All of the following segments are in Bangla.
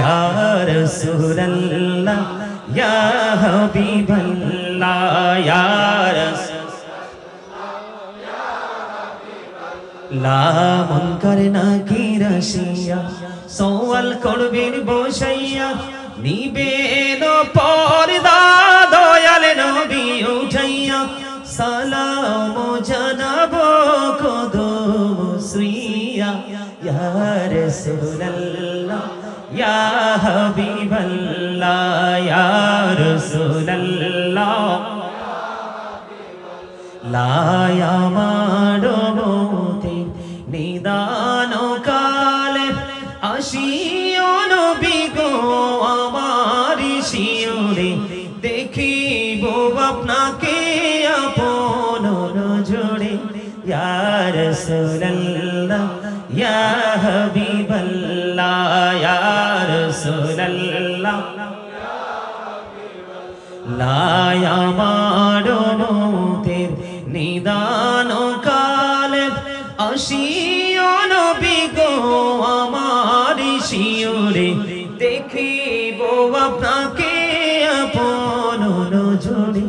ইয়া রাসূলুল্লাহ ইয়া হাবিবাল্লাহ ইয়া লা মুনকার নাকির আসিয়া সওয়াল করবেন বসাইয়া নিবেন পর্দা দয়াল নবী উঠাইয়া সালাম জানাবো কদম সুইয়া ইয়া রাসূলুল্লাহ ইয়া হাবিবাল্লাহ ইয়া রাসূলুল্লাহ লায়া মারমতে নিদান কালে আসিও নবী গো আমার শিওরে দেখিব আপনাকে আপন নজরে ইয়া রাসূলুল্লাহ ইয়া হাবিবাল্লাহ ইয়া রাসূলুল্লাহ লায়া মারমতে নিদান কালে আসিও নবী গো আমার শিওরে দেখিব আপনাকে আপন নজরে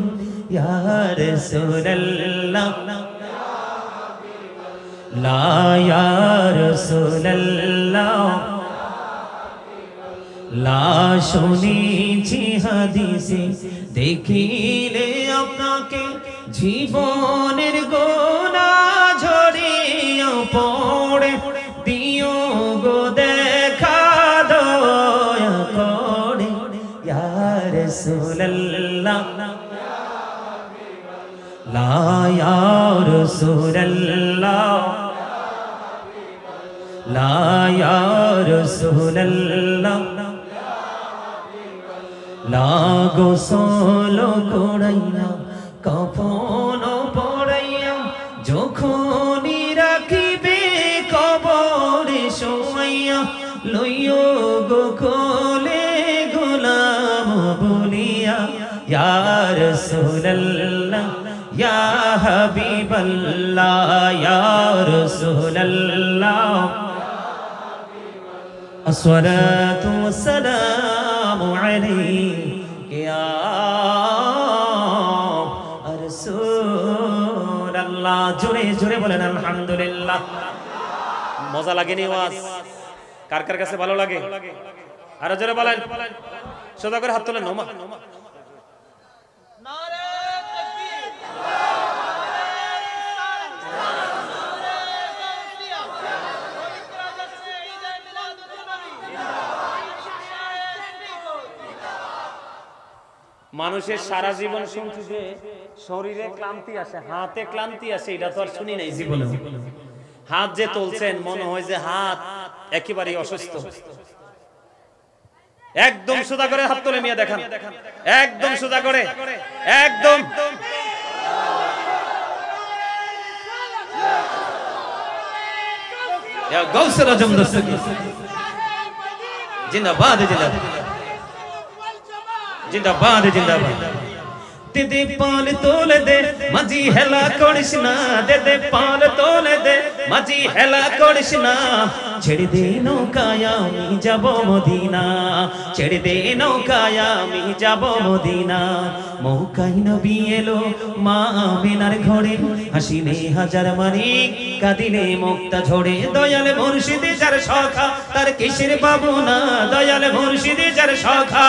ইয়া রাসূলুল্লাহ ইয়া রাসূলুল্লাহ লা শুনেছি হাদিসে দেখিলে আপনাকে জীবনের গোনা ঝরিয়া পড়ে দিও গো দেখা দয়া করে ইয়া রাসূলুল্লাহ ইয়া রাসূলুল্লাহ ইয়া রাসূলুল্লাহ গোসল করাইয়া কাফন পরাইয়া যখনই রাখিবে কবরে শোয়াইয়া লইও গো কোলে গোলাম বলিয়া ইয়া রাসূলুল্লাহ ইয়া হাবিবাল্লাহ ইয়া রাসূলুল্লাহ আসসালাতু ওয়াসসালামু আলাইকা ইয়া রাসূলুল্লাহ জোরে জোরে বলেন আলহামদুলিল্লাহ মজা লাগেনি ওয়াজ কার কার কাছে ভালো লাগে আরো জোরে বলেন সোজা করে হাত তোলেন নোমা নারে তাকবীর মানুষের সারা জীবন শুনছি যে শরীরে ক্লান্তি আসে হাতে ক্লান্তি আসে এটা তো আর শুনি নাই জীবনে হাত যে তুলছেন মনে হয় যে হাত একেবারে অসুস্থ একদম সোজা করে হাত তুলে মিয়া দেখান একদম সোজা করে একদম ইয়া গাউসুল আজম দস্তগী জিন্দাবাদ জিন্দাবাদ জিন্দাবাদ জিন্দাবাদ दे पाल तोले दे मजी हेला कोडिशना दे पाल तोले दे मजी हेला कोडिशना छेड़ दे नौकाया मी जाबो मदीना छेड़ दे नौकाया मी जाबो मदीना मौकाई नबी एलो मा आमिनार घरे हासिले हाजार मानिक कादिले मुक्ता झोड़े दयाल मुर्शिदे जार सखा तार किसेर बाबुना दयाल मुर्शिदे जार सखा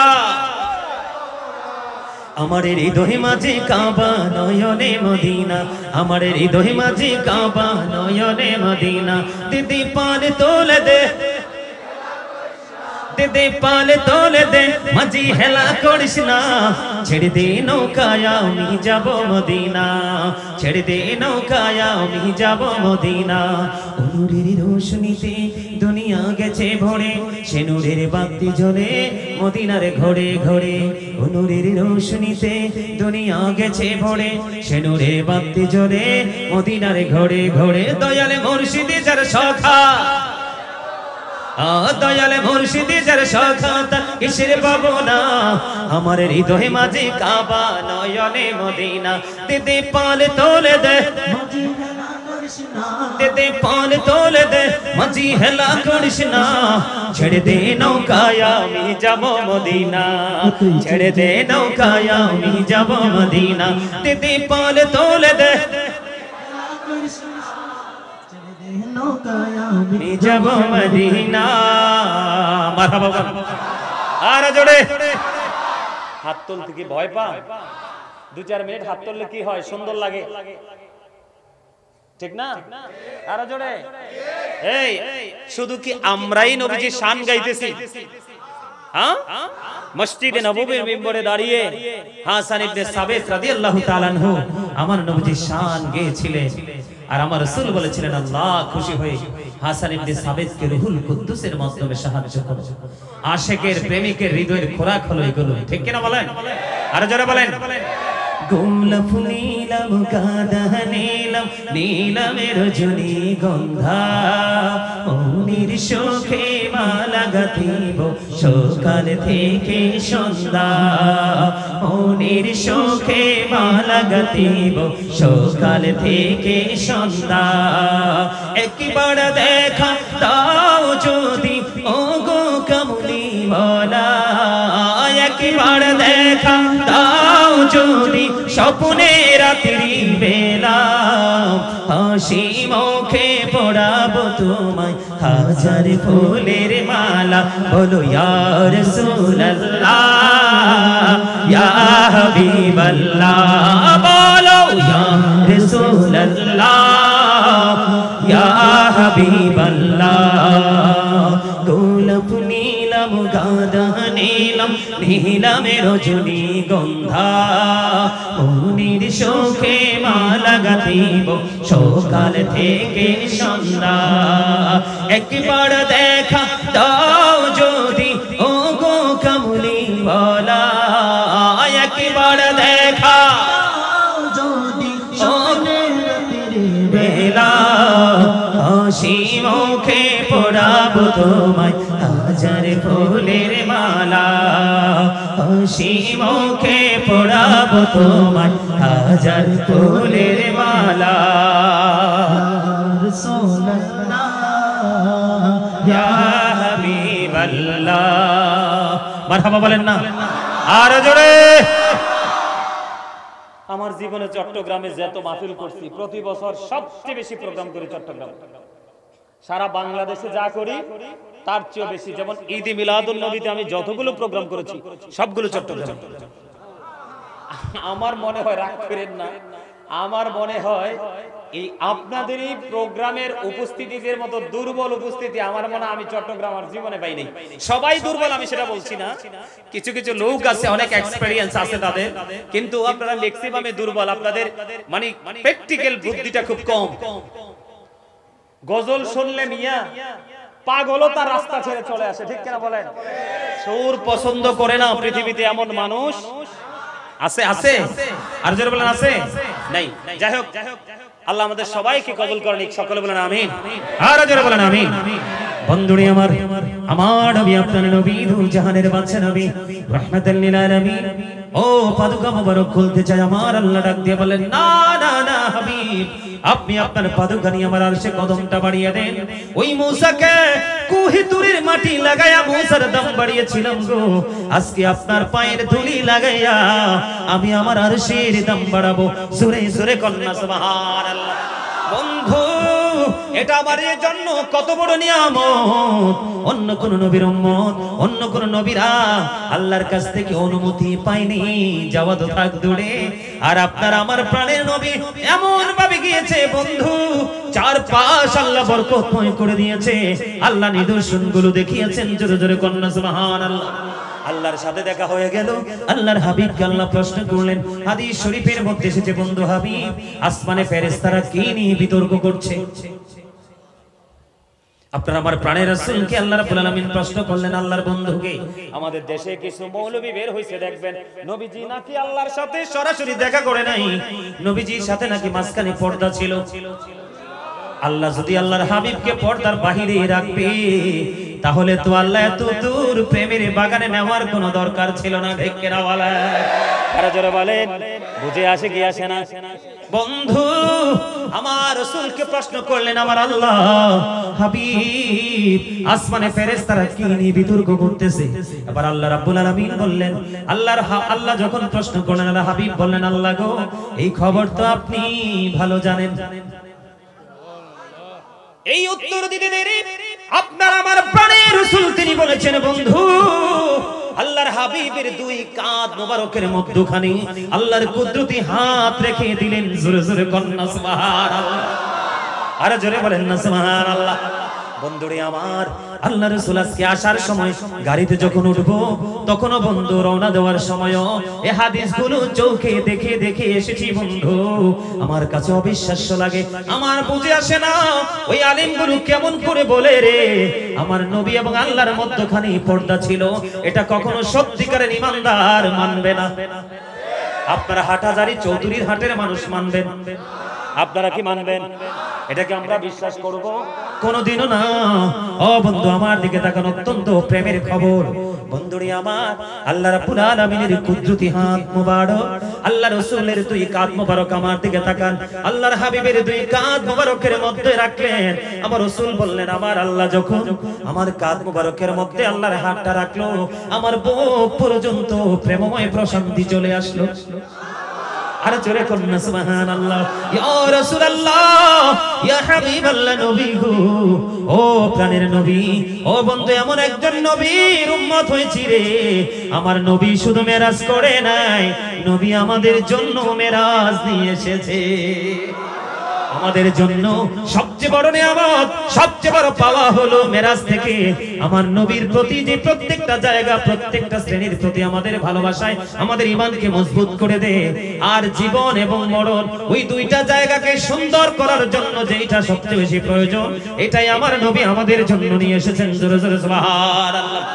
हमारे हृदय माझे काबा नयने मदीना हमारे हृदय माझे काबा नयने मदीना दीदी पाल तोले दे दे पाल तोले दे मजी हेला करिसना छेड़ दे नौकाया मी जाबो मदीना छेड़ दे नौकाया मी जाबो मदीना नूरेर रोशनीते दुनिया गेছে ভরে সে নূরের বাতি জ্বলে মদিনার ঘরে ঘরে নূরের রোশনীতে দুনিয়া গেছে ভরে সে নূরের বাতি জ্বলে মদিনার ঘরে ঘরে দয়াল মুর্শিদ যার সখা दयाल मुर्शिद जार सखा तार किसेर बाबना हमारे हृदय माझे काबा नयने मदीना दे पाल तोले दे দে দে পাল তোলে দে মাঝি হেলা করিস না ছেড়ে দে নৌকায় আমি যাব মদিনা ছেড়ে দে নৌকায় আমি যাব মদিনা দে দে পাল তোলে দে আমি যাব মদিনা মারহাবা আর জোরে হাত তুলতে কি ভয় পা 2-4 মিনিট হাত তুললে কি হয় সুন্দর লাগে ঠিক না আর জোরে এই শুধু কি আমরাই নবীজির শান গাইতেছি হ্যাঁ মসজিদে নববীর মিম্বরে দাঁড়িয়ে হাসান ইবনে সাবিত রাদিয়াল্লাহু তাআলা আনহু আমার নবীজির শান গেয়েছিলেন আর আমার রাসূল বলেছিলেন আল্লাহ খুশি হয়ে হাসান ইবনে সাবিতকে রূহুল কুদ্দুসের মাধ্যমে সাহায্য করো আশিকের প্রেমিকের হৃদয়ের খোরাক হলো এগুলো ঠিক কি না বলেন আর জোরে বলেন গোলাপ নীলম গাদা নীলম নীলমের রজনী গন্ধা মনির শোকে মালা গাঁথিব সকাল থেকে সন্ধ্যা মনির শোকে মালা গাঁথিব সকাল থেকে সন্ধ্যা একবার দেখা দাও যদি ও গো কামলি বলা একবার দেখা দাও যদি স্বপ্নে রাত্রি বেলা হাসি মুখে পড়াবো তোমায় হাজার ফুলের মালা বলো ইয়া রাসূলুল্লাহ ইয়া হাবিবাল্লাহ বলো ইয়া রাসূলুল্লাহ ইয়া হাবিবাল্লাহ গোলাপ নীলম গাদা নীলম নীলমের রজনী গন্ধা মনির শোকে মালা গাঁথিব সকাল থেকে সন্ধ্যা একবার দেখা দাও যদি ও গো কামলি বলা একবার দেখা যদি বেলা হাসি মুখে পড়াবো তোমায় হাজার ফুলের মালা হাসি মুখে পড়াবো তোমায় হাজার ফুলের মালা ইয়া হাবিবাল্লাহ মারহাবা বলেন না আর জোরে আমার জীবনে চট্টগ্রামে যত মাহফিল করছি প্রতি বছর সবচেয়ে বেশি প্রোগ্রাম করি চট্টগ্রাম সারা বাংলাদেশে যা করি তার চেয়ে বেশি যেমন ঈদে মিলাদুন নবীতে আমি যতগুলো প্রোগ্রাম করেছি সবগুলো চট্টগ্রাম আমার মনে হয় রাগ করেন না আমার মনে হয় এই আপনাদের এই প্রোগ্রামের উপস্থিতিদের মতো দুর্বল উপস্থিতি আমার মনে হয় আমি চট্টগ্রাম আর জীবনে পাই নাই সবাই দুর্বল আমি সেটা বলছি না কিছু কিছু লোক আছে অনেক এক্সপেরিয়েন্স আছে তাদের কিন্তু আপনারা ম্যাক্সিমামে দুর্বল আপনাদের মানে প্র্যাকটিক্যাল বুদ্ধিটা খুব কম গজল শুনলে মিয়া পাগলও তার রাস্তা ছেড়ে চলে আসে ঠিক কিনা বলেন সুর পছন্দ করে না পৃথিবীতে এমন মানুষ আছে আছে আর জোরে বলেন আছে নাই যাই হোক আল্লাহ আমাদের সবাইকে কবুল করেন সকলে বলেন আমিন আর জোরে বলেন আমিন বন্ধুরে আমার নবী আপনার নবী নূর জাহানের বাদশা নবী রাহমাতুল লিল আলামিন ও পাদুকা মোবারক খুলতে চাই আমার আল্লাহ ডাক দিয়ে বলেন না না না হাবিব আপনি আপনার পাদুকা নিয়ে আমার আরশে কদমটা বাড়িয়ে দেন ওই মূসাকে কুহে তুরের মাটি লাগায়া মূসার দাম বাড়িয়েছিলাম গো আজকে আপনার পায়ের ধুলি লাগায়া আমি আমার আরশের দাম বাড়াবো জোরে জোরে কন্যা সুবহানাল্লাহ বন্ধু এটা আমার জন্য কত বড় নিয়ামত অন্য কোন নবীর উম্মত অন্য কোন নবীরা আল্লাহর কাছ থেকে অনুমতি পায়নি যাওয়া তো থাক দূরে আর আপনার আমার প্রাণের নবী এমন ভাবে গিয়েছে বন্ধু চারপাশ আল্লাহ বরকতময় করে দিয়েছে আল্লাহ নিদর্শনগুলো দেখিয়েছেন জোরে জোরে কন্যা সুবহানাল্লাহ আল্লাহর সাথে দেখা হয়ে গেল আল্লাহর হাবিবকে আল্লাহ প্রশ্ন করলেন হাদিস শরীফের মধ্যে এসেছে বন্ধু হাবিব আসমানে ফেরেশতারা কি নিয়ে বিতর্ক করছে আপনার আমার প্রাণের রাসূলকে আল্লাহ রাব্বুল আলামিন প্রশ্ন করলেন আল্লাহর বন্ধুকে আমাদের দেশে কিছু মৌলবী বের হইছে দেখবেন নবীজি নাকি আল্লাহর সাথে সরাসরি দেখা করে নাই নবীজির সাথে নাকি মাঝখানে পর্দা ছিল আল্লাহ যদি আল্লাহর হাবিবকে পর্দার বাহিরে রাখবে তাহলে তো আল্লাহ এত দূর প্রেমের বাগানে নেওয়ার কোনো দরকার ছিল না ঠিক কিনা বলেন আরো জোরে বলেন, বুঝে আসে কি আসে না? বন্ধু আমার রাসূলকে প্রশ্ন করলেন আমার আল্লাহ হাবিব, আসমানে ফেরেশতারা কি নিয়ে বিতর্ক করতেছে। এবার আল্লাহ রাব্বুল আলামিন বললেন, আল্লাহ যখন প্রশ্ন করলেন, আল্লাহ হাবিব বললেন, আল্লাহ গো এই খবর তো আপনি ভালো জানেন। এই উত্তর দিতে দেরি আপনার আমার প্রাণের রাসূল তিনি বলেছেন, বন্ধু আল্লাহর হাবিবের দুই কাঁধ মোবারকের মধ্যখানে আল্লাহর কুদরতি হাত রেখে দিলেন। জোরে জোরে কন্যা সুবহানাল্লাহ, আরে জোরে বলেন না সুবহানাল্লাহ। বন্ধুরে আমার, আল্লাহ রাসূল আজকে আসার সময় গাড়িতে যখন উঠবো তখনও বন্ধু রওনা দেওয়ার সময়ও এই হাদিসগুলো চোখে দেখে দেখে এসেছি। বন্ধু আমার কাছে অবিশ্বাস্য লাগে, আমার বুঝে আসে না ওই আলিমগুলো কেমন করে বলে রে আমার নবী এবং আল্লাহর মধ্যখানে পর্দা ছিল। এটা কখনো সত্যিকারের ঈমানদার মানবে না। আপনারা হাটহাজারী চৌধুরীর হাটের মানুষ মানবেন? আপনারা কি মানবেন? এটাকে আমরা বিশ্বাস করব? কোনোদিনও না। ও বন্ধু আমার দিকে তাকান, অত্যন্ত প্রেমের খবর। বন্ধুরে আমার, আল্লাহ রাব্বুল আলামিনের কুদরতি হাত মোবারক, আল্লাহ রাসূলের দুই কাঁধ মোবারক আমার দিকে তাকান, আল্লাহর হাবিবের দুই কাঁধ মোবারকের মধ্যে রাখলেন। আমার রাসূল বললেন, আমার আল্লাহ যখন আমার কাঁধ মোবারকের মধ্যে আল্লাহর হাতটা রাখলো, আমার বুক পর্যন্ত প্রেমময় প্রশান্তি চলে আসলো। আরে জোরে কন্যা সুবহানাল্লাহ। ইয়া রাসূলুল্লাহ, ইয়া হাবিবাল্লাহ, নবী গো, ও প্রাণের নবী, ও বন্ধু, এমন একজন নবীর উম্মত হয়েছি রে। আমার নবী শুধু মেরাজ করে নাই, নবী আমাদের জন্য মেরাজ নিয়ে এসেছে। আমাদের জন্য সবচেয়ে বড় নিয়ামত, সবচেয়ে বড় পাওয়া হলো মেরাজ থেকে আমার নবীর প্রতি যে প্রত্যেকটা জায়গা, প্রত্যেকটা শ্রেণীর প্রতি আমাদের ভালোবাসায় আমাদের ঈমানকে মজবুত করে দেয়। আর জীবন এবং মরণ ওই দুইটা জায়গাকে সুন্দর করার জন্য যেটা সবচেয়ে বেশি প্রয়োজন, এটাই আমার নবী আমাদের জন্য নিয়ে এসেছেন। জোরে জোরে সুবহানাল্লাহ।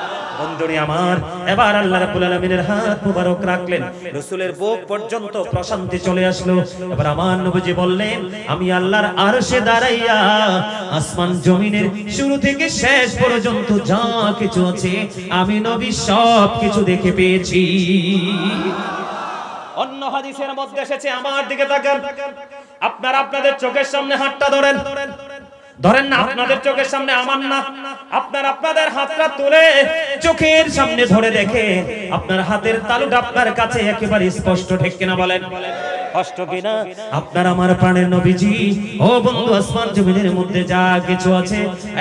বন্ধুরে আমার, এবার আল্লাহ রাব্বুল আলামিনের হাত মুবারক রাখলেন, রাসূলের বুক পর্যন্ত প্রশান্তি চলে আসলো। এবার আমার নবীজি বললেন, আমি আল্লাহর আরশে দাঁড়াইয়া আসমান জমিনের শুরু থেকে শেষ পর্যন্ত যা কিছু আছে আমি নবী সব কিছু দেখে পেয়েছি। অন্য হাদিসের মধ্যে এসেছে, আমার দিকে তাকান, আপনারা আপনাদের চোখের সামনে হাতটা ধরেন, ধরেন না, আপনাদের চোখের সামনে, আমার না। আপনার আপনাদের হাতটা তুলে চোখের সামনে ধরে দেখে আপনার হাতের তালুটা আপনার কাছে একেবারে স্পষ্ট, ঠিক কিনা বলেন? স্পষ্ট কিনা? আপনার আমার প্রাণের নবীজি, ও বন্ধু, আসমান জমিনের মধ্যে যা কিছু আছে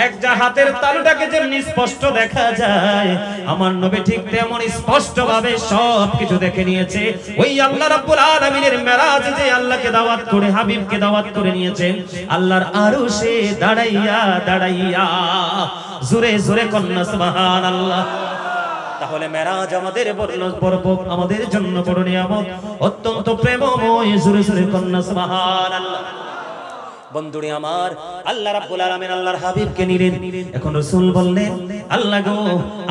একটা হাতের তালুটাকে যেমনি স্পষ্ট দেখা যায়, আমার নবী ঠিক তেমন স্পষ্ট ভাবে সব কিছু দেখে নিয়েছে। ওই আল্লাহ রাব্বুল আলামিনের মেরাজ যে আল্লাহকে দাওয়াত করে, হাবিবকে দাওয়াত করে নিয়েছেন আল্লাহর আরশে দাঁড়াইয়া দাঁড়াইয়া। জোরে জোরে কন্যা সুবহানাল্লাহ। তাহলে মেরাজ আমাদের আমাদের জন্য বড় নিয়ামত, অত্যন্ত প্রেমময়। জোরে জোরে কন্যা সুবহানাল্লাহ। বন্ধুরে আমার, আল্লাহ রাব্বুল আলামিন আল্লাহর হাবিবকে নিলেন। এখন রাসূল বললেন, আল্লাহ গো,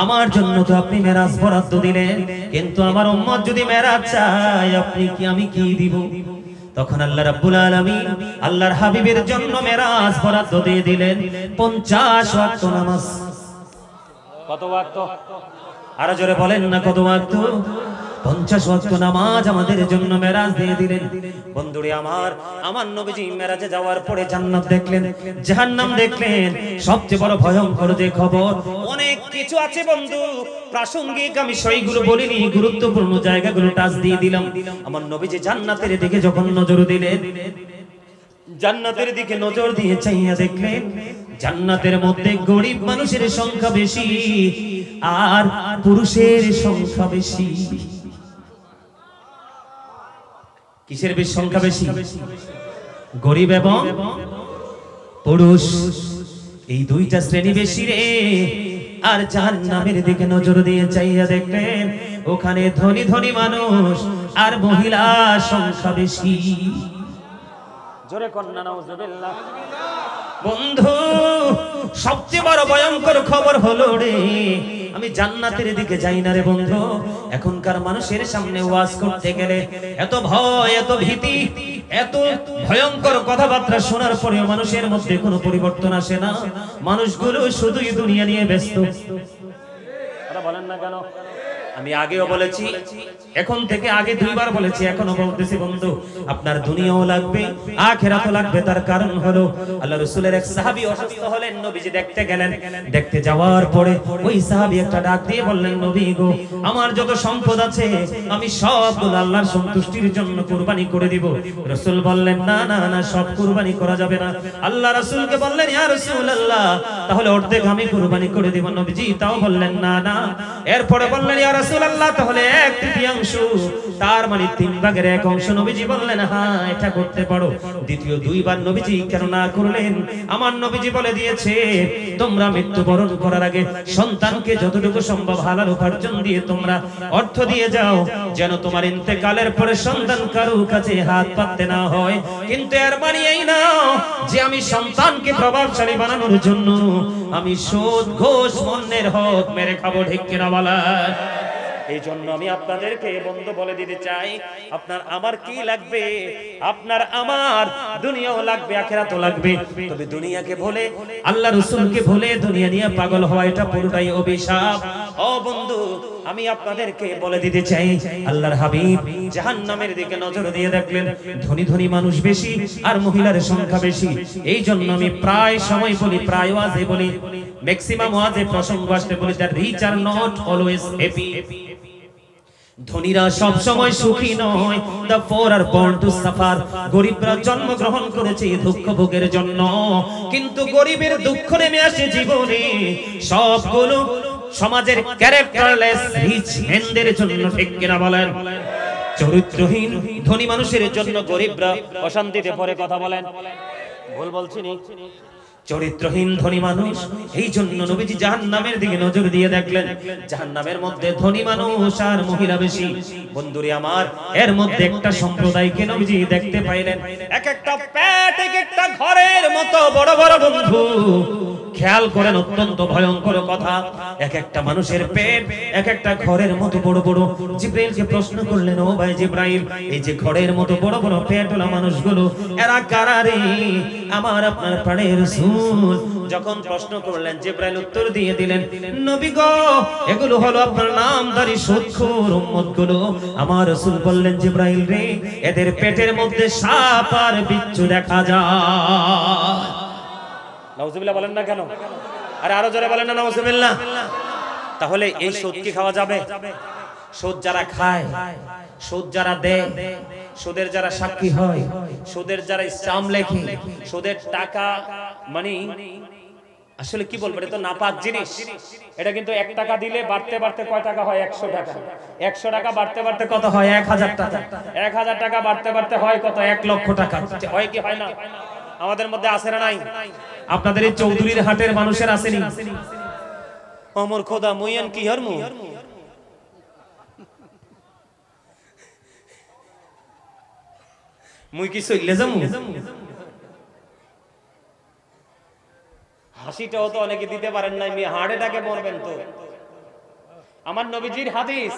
আমার জন্য তো আপনি মেরাজ বরাদ্দ দিলেন, কিন্তু আমার উম্মত যদি মেরাজ চায় আপনি কি, আমি কি দিব? তখন আল্লাহ রাব্বুল আলামিন আল্লাহর হাবিবের জন্য মেরাজ বরাদ্দ দিয়ে দিলেন 50 ওয়াক্ত নামাজ। কত ওয়াক্ত? আরো জোরে বলেন না, কত ওয়াক্ত? 50 ওয়াক্ত নামাজ আমাদের জন্য মেরাজ দিয়ে দিলেন। বন্ধুরে আমার, আমার নবীজি মেরাজে যাওয়ার পরে জান্নাত দেখলেন, জাহান্নাম দেখলেন। সবচেয়ে বড় ভয়ঙ্কর যে খবর, অনেক কিছু আছে বন্ধু, প্রাসঙ্গিক আমি সেইগুলো বলিনি, গুরুত্বপূর্ণ জায়গাগুলো টাচ দিয়ে দিলাম। আমার নবীজি জান্নাতের দিকে যখন নজর দিলেন, জান্নাতের দিকে নজর দিয়ে চাইয়া দেখলেন জান্নাতের মধ্যে গরিব মানুষের সংখ্যা বেশি আর পুরুষের সংখ্যা বেশি। কিসের বেশি সংখ্যা বেশি? গরিব এবং পুরুষ, এই দুইটা শ্রেণী বেশি রে। আর জাহান্নামের দিকে নজর দিয়ে চাইয়া দেখলেন ওখানে ধনী ধনী মানুষ আর মহিলা সংখ্যা বেশি। জোরে কন্যা নাউজুবিল্লাহ। বন্ধু, সবচেয়ে বড় ভয়ঙ্কর খবর হলো রে, আমি জান্নাতের দিকে যাই না রে বন্ধু। এখনকার মানুষের সামনে ওয়াজ করতে গেলে এত ভয়, এত ভীতি, এত ভয়ঙ্কর কথাবার্তা শোনার পরেও মানুষের মধ্যে কোনো পরিবর্তন আসে না। মানুষগুলো শুধুই দুনিয়া নিয়ে ব্যস্ত। বলেন না কেন? আমি আগেও বলেছি, এখন থেকে আগে দুইবার বলেছি, এখনো বলতেছি বন্ধু, আপনার দুনিয়াও লাগবে আখিরাতও লাগবে। তার কারণ হলো আল্লাহ রাসূলের এক সাহাবী অসুস্থ হলেন, নবীজি দেখতে গেলেন। দেখতে যাওয়ার পরে ওই সাহাবী একটা ডাক দিয়ে বললেন, নবী গো, আমার যত সম্পদ আছে আমি সবগুলো আল্লাহর সন্তুষ্টির জন্য কুরবানি করে দিব। রাসূল বললেন, না না না, সব কুরবানি করা যাবে না। আল্লাহ রাসূলকে বললেন, ইয়া রাসূলুল্লাহ, তাহলে অর্ধেক আমি কুরবানি করে দিব। নবীজি তাও বললেন, না না। এরপরে বললেন, ইয়া রাসূলুল্লাহ, তাহলে 1/3, তার মানে 3 ভাগের 1 অংশ। নবীজি বললেন, হ্যাঁ এটা করতে পারো। দ্বিতীয় দুইবার নবীজি কেন না করলেন? আমার নবীজি বলে দিয়েছে, তোমরা মৃত্যুবরণ করার আগে সন্তানকে যতটুকু সম্ভব হালাল উপার্জন দিয়ে তোমরা অর্থ দিয়ে যাও, যেন তোমার ইন্তেকালের পরে সন্তান কারো কাছে হাত পাততে না হয়। কিন্তু এর মানে এই না যে আমি সন্তানকে প্রভাবশালী বানানোর জন্য আমি সুদ ঘুষ অন্যের হক মেরে খাবো, ঠিক কিনা বলা? এই জন্য আমি আপনাদেরকে বন্ধু বলে দিতে চাই, আপনার আমার কি লাগবে? আপনার আমার দুনিয়াও লাগবে, আখিরাতও লাগবে। তবে দুনিয়াকে ভুলে, আল্লাহ রাসূলকে ভুলে দুনিয়া নিয়ে পাগল হওয়া, এটা পুরোটাই অভিশাপ। ও বন্ধু, আমি আপনাদেরকে বলে দিতে চাই, আল্লাহর হাবিব জাহান্নামের দিকে নজর দিয়ে দেখলেন, ধনী ধনী মানুষ বেশি আর মহিলার সংখ্যা বেশি। এই জন্য আমি প্রায় সময় বলি, প্রায় ওয়াজে বলি, ম্যাক্সিমাম ওয়াজে প্রসঙ্গ আসতে বলি, the rich are not always happy. ধনীরা সব সময় সুখী নয়, the poor are born to suffer। গরিবরা জন্মগ্রহণ করেছে দুঃখ ভোগের জন্য, কিন্তু গরিবের দুঃখ নেমে আসে জীবনে সবগুলো সমাজের ক্যারেক্টারলেস রিচ ম্যানদের জন্য, ঠিক কিনা বলেন? চরিত্রহীন ধনী মানুষের জন্য গরিবরা অশান্তিতে পড়ে। কথা বলেন, ভুল বলছি না? চরিত্রহীন ধনী মানুষ। এই জন্য নবীজি জাহান্নামের দিকে নজর দিয়ে দেখলেন, জাহান্নামের মধ্যে ধনী মানুষ আর মহিলা বেশি। বন্ধুরে আমার, এর মধ্যে একটা সম্প্রদায়কে নবীজি দেখতে পাইলেন, এক একটা পেট এক একটা ঘরের মতো বড় বড়। বন্ধু খেয়াল করেন, অত্যন্ত ভয়ঙ্কর কথা। এক একটা মানুষের পেট এক একটা ঘরের মতো বড় বড়। জিবরাইলকে প্রশ্ন করলেন, ও ভাই জিবরাইল, এই যে ঘরের মতো বড় বড় পেটওয়ালা মানুষগুলো, এরা কারা রে? আমার আপনার প্রাণের রাসূল যখন প্রশ্ন করলেন, জিবরাইল উত্তর দিয়ে দিলেন, নবী গো, এগুলো হলো আপনার নামধারী সুদখোর উম্মতগুলো। আমার রাসূল বললেন, জিবরাইল রে, এদের পেটের মধ্যে সাপ আর বিচ্ছু দেখা যায়। নাউজুবিল্লাহ বলেন না কেন? আরে আরো জোরে বলেন না নাউজুবিল্লাহ। তাহলে এই সুদ কি খাওয়া যাবে? সুদ যারা খায়, সুদ যারা দেয়, সুদের যারা সাক্ষী হয়, সুদের যারা ইসলাম লেখে, সুদের টাকা মানে আসলে কি বলবো, এটা তো নাপাক জিনিস। এটা কিন্তু 1 টাকা দিলে বাড়তে বাড়তে কয় টাকা হয়? 100 টাকা। 100 টাকা বাড়তে বাড়তে কত হয়? 1000 টাকা। 1000 টাকা বাড়তে বাড়তে হয় কত? 1 লক্ষ টাকা। হয় কি হয় না? আমাদের মধ্যে আছে না নাই? আপনাদের এই চৌধুরীর হাটের মানুষের আসেনি? অমর খোদা মুইয়ান কি হরমু, মুই কি চলে যামু? হাসিটাও তো অনেকে দিতে পারেন নাই, মি হার্ট অ্যাটাকে মরবেন তো। আমার নবীজির হাদিস,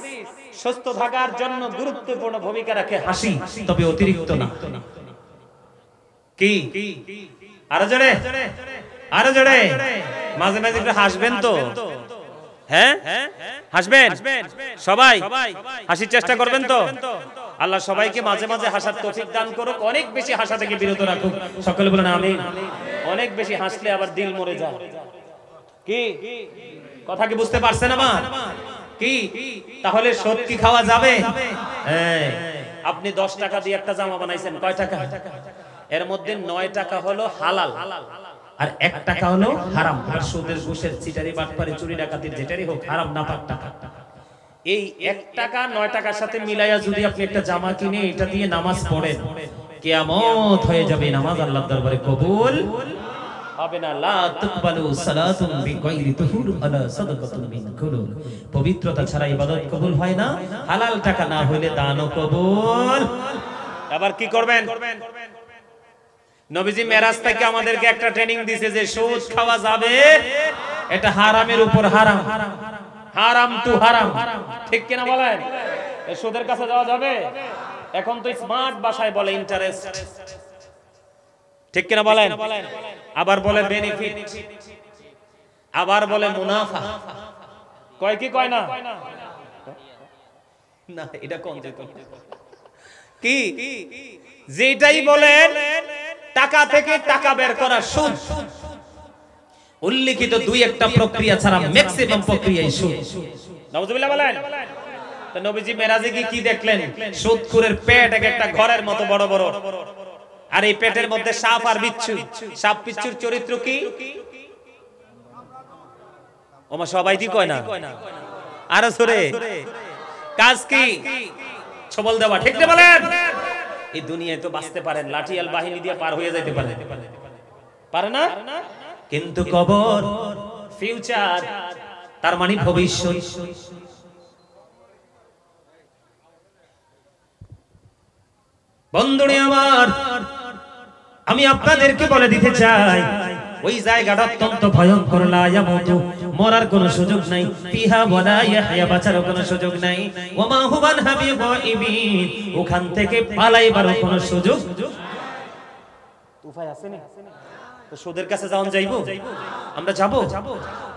সুস্থ থাকার জন্য গুরুত্বপূর্ণ ভূমিকা রাখে হাসি, তবে অতিরিক্ত না। কি আরো জোরে, আরো জোরে, মাঝে মাঝে একটু হাসবেন তো। হ্যাঁ হাসবেন সবাই, হাসির চেষ্টা করবেন তো। আল্লাহ সবাইকে মাঝে মাঝে হাসার তৌফিক দান করুক, অনেক বেশি হাসা থেকে বিরত রাখুক। সকলে বলেন আমিন। অনেক বেশি হাসলে আবার দিল মরে যায়। কি কথা কি বুঝতে পারছেন আমার? কি তাহলে সুদ কি খাওয়া যাবে? আপনি 10 টাকা দিয়ে একটা জামা বানাইছেন, কয় টাকা? এর মধ্যে 9 টাকা হলো হালাল আর 1 টাকা হলো হারাম। আর সুদের ঘুষের চিটারি বাটপারি চুরি ডাকাতির যেটারই হোক, হারাম নাপাক টাকা। এই 1 টাকা 9 টাকার সাথে মিলাইয়া যদি আপনি একটা জামা কিনে এটা দিয়ে নামাজ পড়েন, কিয়ামত হয়ে যাবে, নামাজ আল্লাহর দরবারে কবুল হবে না। লা তুকবালু সালাতুন বিগাইরি তুহুর আলা সাদাকাতুন মিন কুলুব। পবিত্রতা ছাড়া ইবাদত কবুল হয় না, হালাল টাকা না হইলে দানও কবুল। আবার কি করবেন? নবীজি মেরাজ থেকে আমাদেরকে একটা ট্রেনিং দিয়েছে যে সুদ খাওয়া যাবে, এটা হারামের উপর হারাম, হারাম টু হারাম, ঠিক কিনা বলেন? এই সুদের কাছে যাওয়া যাবে? এখন তো স্মার্ট ভাষায় বলে ইন্টারেস্ট, ঠিক কিনা বলেন? আবার বলে বেনিফিট, আবার বলে মুনাফা, কয় কি কয় না? না এটা কোন যেত কি যেটাই বলেন টাকা থেকে টাকা বের করা সুদ উল্লেখিত দুই একটা প্রক্রিয়া ছাড়া ম্যাক্সিমাম প্রক্রিয়াই সুদ। নাউজুবিল্লাহ বলেন। তো নবীজি মেরাজে কি দেখলেন? সুদখোরের পেট এক একটা ঘরের মতো বড় বড়, আর এই পেটের মধ্যে সাপ আর বিচ্ছু। সাপ বিচ্ছুর চরিত্র কি? ওমা সবাই দি কয় না, আরো জোরে কাজ কি? ছবল দেওয়া, ঠিক না বলেন? এই দুনিয়ায় তো বাঁচতে পারেন, লাঠিয়াল বাহিনী দিয়ে পার হয়ে যাইতে পারে, পারে না? কিন্তু কবর ফিউচার, তার মানে ভবিষ্যৎ। বন্ধুরে আমার, আমি আপনাদেরকে বলে দিতে চাই ওই জায়গাটা অত্যন্ত ভয়ঙ্কর। লা ইয়ামুতু, মরার কোনো সুযোগ নাই। ফিহা ওয়ালা ইয়াহইয়া, বাঁচার কোনো সুযোগ নাই। ওমা হুবান হাবিগাইবিন, ওখান থেকে পালাইবার কোনো সুযোগ উপায় আছে না? তো সুদের কাছে যাওন যাইবো, আমরা যাবো?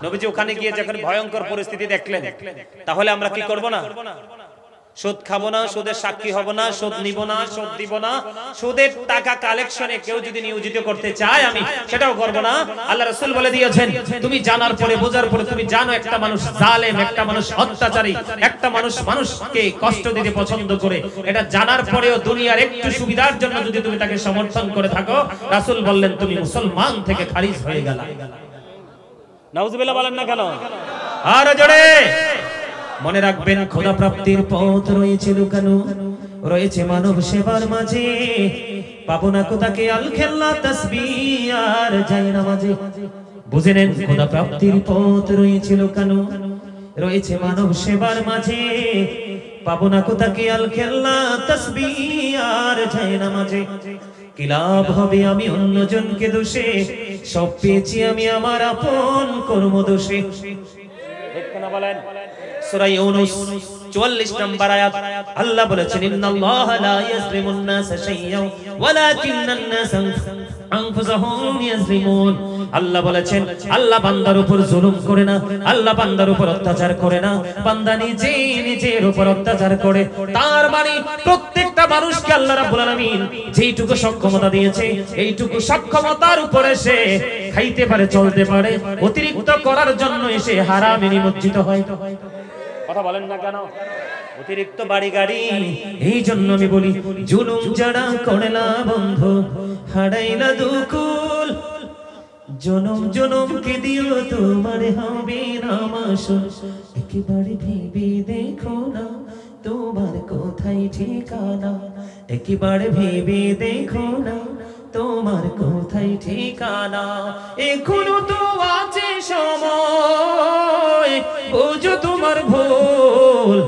নবীজি ওখানে গিয়ে যখন ভয়ঙ্কর পরিস্থিতি দেখলেন, তাহলে আমরা কি করব না? সুদ খাবো না, সুদের সাক্ষী হব না, সুদ নিব না, সুদ দিব না। সুদের টাকা কালেকশনে কেউ যদি নিয়োজিত করতে চায়, আমি সেটাও করব না। আল্লাহ রাসূল বলে দিয়েছেন, তুমি জানার পরে বোঝার পরে তুমি জানো একটা মানুষ জালেম, একটা মানুষ অত্যাচারী, একটা মানুষ মানুষকে কষ্ট দিতে পছন্দ করে, এটা জানার পরেও দুনিয়ার একটু সুবিধার জন্য যদি তুমি তাকে সমর্থন করে থাকো, রাসূল বললেন তুমি মুসলমান থেকে খারিজ হয়ে গেলা। নাউজুবিল্লাহ বলেন না কেন? আর জোরে মনে রাখবেন, খোদা প্রাপ্তির পথ রয়েছে লুকানো, রয়েছে মানব সেবার মাঝে। পাবো না কোথাকে আল খেল্লা তাসবিহ আর যায় না মাঝে। বুঝে নেন, খোদা প্রাপ্তির পথ রয়েছে লুকানো, রয়েছে মানব সেবার মাঝে। পাবো না কোথাকে আল খেল্লা তাসবিহ আর যায় না মাঝে। কি লাভ হবে আমি অন্যজনকে দোষে, সব পেয়েছি আমি আমার আপন কর্ম দোষে। ঠিক না বলেন? সূরা ইউনূস 44 নম্বর আয়াত, আল্লাহ বলেছেন, ইন্নাল্লাহা লা ইয়াজলিমুন নাসা শাইয়্যান ওয়ালাকিন্নান নাসা আনফুসাহুম ইয়াজলিমুন। আল্লাহ বলেছেন, আল্লাহ বান্দার উপর জুলুম করে না, আল্লাহ বান্দার উপর অত্যাচার করে না, বান্দা নিজের উপর অত্যাচার করে। তার মানে প্রত্যেকটা মানুষকে আল্লাহ রাব্বুল আলামিন যেইটুকু সক্ষমতা দিয়েছে, এইটুকু সক্ষমতার উপরে সে খাইতে পারে, চলতে পারে। অতিরিক্ত করার জন্য এসে হারামে নিমজ্জিত হয়। কথা বলেন না কেন? অতিরিক্ত বাড়ি গাড়ি। এই জন্য আমি বলি, জুলুম যারা করে না বন্ধু, হারাইলা দুকুল। জনম জনম কে দিও তোমার হবে না মাসুল। একেবারে ভেবে দেখো না তোমার কোথায় ঠিকানা, একেবারে ভেবে দেখো না তোমার কোথায় ঠিকানা। এখনো তো আছে সময়, বুঝো তোমার ভুল।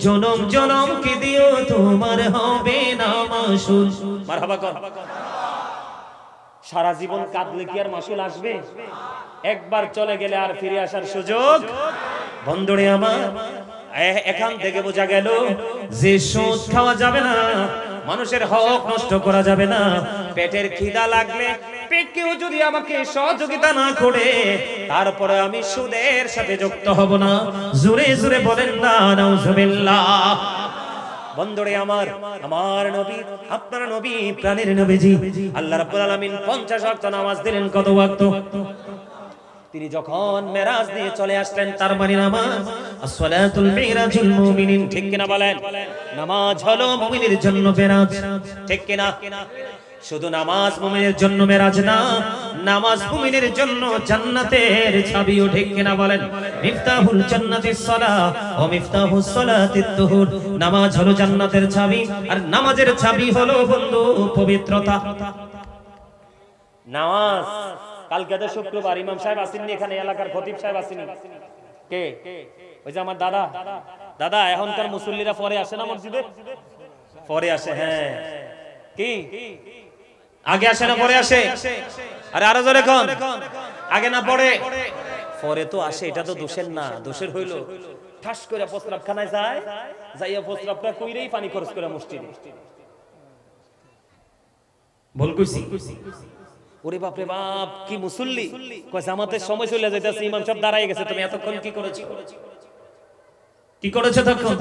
জনম জনম কে দিও তোমার হবে না মাসুল। মারহাবা কর। সারা জীবন কাঁদলে কি আর মাসুল আসবে? একবার চলে গেলে আর ফিরে আসার সুযোগ। বন্ধুরে আমার, এখান থেকে বোঝা গেল যে সুদ খাওয়া যাবে না, মানুষের হক নষ্ট করা যাবে না। পেটের খিদা লাগলে কেউ যদি আমাকে সহযোগিতা না করে, তারপরে আমি সুদের সাথে যুক্ত হব না। জোরে জোরে বলেন না নাউজুবিল্লাহ। বন্ধুরে আমার, আমার নবী, আপনার নবী, প্রাণের নবীজি আল্লাহ রাব্বুল আলামিন 50 ওয়াক্ত নামাজ দিলেন। কত ওয়াক্ত? তিনি যখন মেরাজ দিয়ে চলে আসলেন, তার মানে নামাজ আসসালাতুল মিরাজুল মুমিনিন। ঠিক কিনা বলেন? নামাজ হলো মুমিনের জন্য মেরাজ। ঠিক কিনা? শুধু নামাজ মুমিনের জন্য মেরাজ না, নামাজ মুমিনের জন্য জান্নাতের চাবিও। ঠিক কিনা বলেন? মিফতাহুল জান্নাতিস সালাহ ও মিফতাহুস সালাতিত তুহুর। নামাজ হলো জান্নাতের চাবি, আর নামাজের চাবি হলো বন্ধু পবিত্রতা। নামাজ, কালকে তো শুক্রবার, ইমাম সাহেব আসেননি এখানে, এলাকার খতিব সাহেব আসেননি। কে? ওই যে আমার দাদা। দাদা, এখনকার মুসল্লিরা পরে আসে না মসজিদে? পরে আসে। হ্যাঁ, কি আগে আসে না পরে আসে? আরে আরো জোরে কোন? আগে না পরে? পরে তো আসে। এটা তো দোষের না, দোষের হইলো ঠাস করে প্রস্রাবখানায় যায়, যাইয়া প্রস্রাবটা কইরেই পানি খরচ করে মসজিদে। ভুল কইছি? ওরে বাপ রে বাপ, কি মুসল্লি! কয় জামাতের সময় চলে যাইতেছে, ইমাম সাহেব দাঁড়ায় গেছে, তুমি এতক্ষণ কি করেছো? কি করেছে তখন?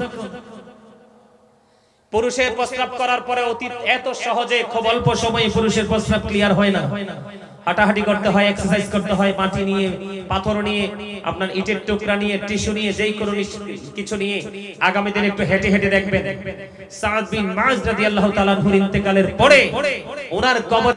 পুরুষের প্রস্রাব করার পরে অতি এত সহজে খুব অল্প সময়ে পুরুষের প্রস্রাব ক্লিয়ার হয় না, হাঁটাহাঁটি করতে হয়, এক্সারসাইজ করতে হয়, মাটি নিয়ে, পাথর নিয়ে, আপনার ইটের টুকরা নিয়ে, টিস্যু নিয়ে, যেই কোনো কিছু নিয়ে আগামী দিনে একটু হেঁটে হেঁটে দেখবেন সাদ বিন মুআয রাদিয়াল্লাহু তাআলা আনহুর ইন্তেকালের পরে ওনার কবর